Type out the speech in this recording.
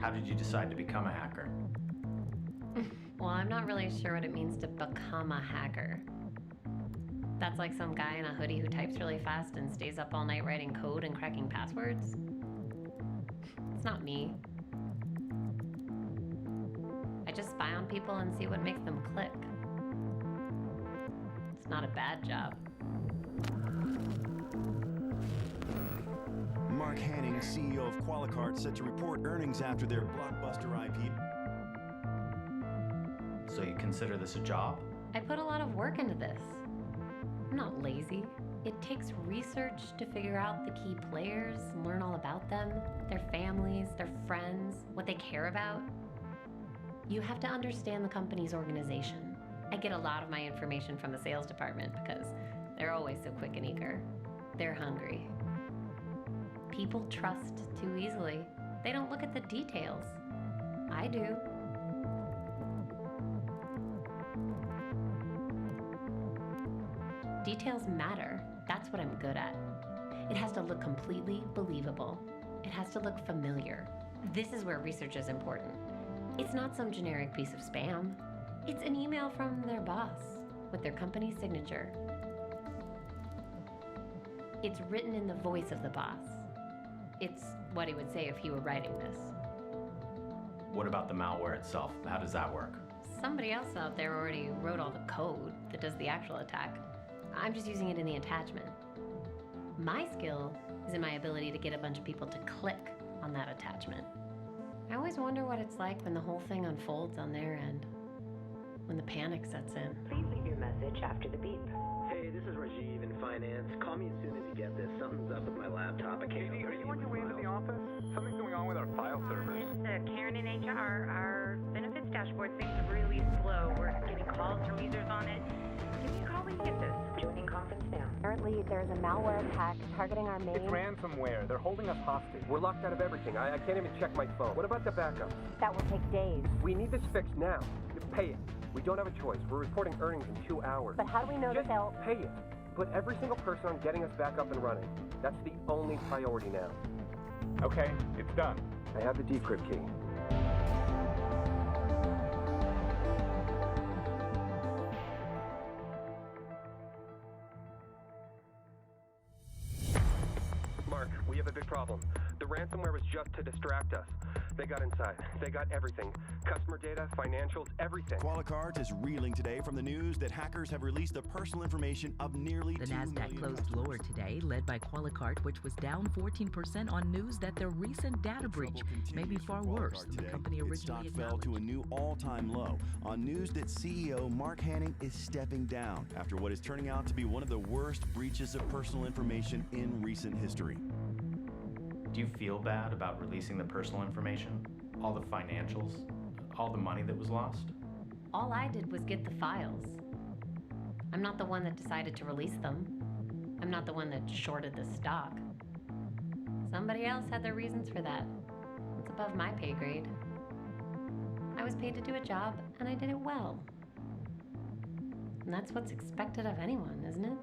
How did you decide to become a hacker? Well, I'm not really sure what it means to become a hacker. That's like some guy in a hoodie who types really fast and stays up all night writing code and cracking passwords. It's not me. I just spy on people and see what makes them click. It's not a bad job. Mark Hanning, CEO of Qualicart, set to report earnings after their blockbuster IPO. So you consider this a job? I put a lot of work into this. I'm not lazy. It takes research to figure out the key players, learn all about them, their families, their friends, what they care about. You have to understand the company's organization. I get a lot of my information from the sales department because they're always so quick and eager. They're hungry. People trust too easily. They don't look at the details. I do. Details matter. That's what I'm good at. It has to look completely believable. It has to look familiar. This is where research is important. It's not some generic piece of spam. It's an email from their boss with their company signature. It's written in the voice of the boss. It's what he would say if he were writing this. What about the malware itself? How does that work? Somebody else out there already wrote all the code that does the actual attack. I'm just using it in the attachment. My skill is in my ability to get a bunch of people to click on that attachment. I always wonder what it's like when the whole thing unfolds on their end, when the panic sets in. Please leave your message after the beep. Hey, this is Rajiv in finance. Call me as soon as you get this. Something's up with my laptop. I can't. Katie, are you on your way into the office? Something's going on with our file servers. It's Karen in HR. Our benefits dashboard seems really slow. We're getting calls from users on it. Give me a call when you get this. Joining conference now. Apparently, there's a malware attack targeting our main... It's ransomware. They're holding us hostage. We're locked out of everything. I can't even check my phone. What about the backup? That will take days. We need this fixed now. Pay it. We don't have a choice. We're reporting earnings in 2 hours. But how do we know that Just they'll... pay it. Put every single person on getting us back up and running. That's the only priority now. Okay, it's done. I have the decrypt key. Mark, we have a big problem. The ransomware was just to distract us. They got inside. They got everything. Customer data, financials, everything. Qualicart is reeling today from the news that hackers have released the personal information of nearly The 2 Nasdaq million closed customers. lower today, led by Qualicart, which was down 14% on news that their recent data breach may be far worse than the company Its stock originally fell to a acknowledged. new all-time low on news that CEO Mark Hanning is stepping down after what is turning out to be one of the worst breaches of personal information in recent history. Do you feel bad about releasing the personal information? All the financials? All the money that was lost? All I did was get the files. I'm not the one that decided to release them. I'm not the one that shorted the stock. Somebody else had their reasons for that. It's above my pay grade. I was paid to do a job, and I did it well. And that's what's expected of anyone, isn't it?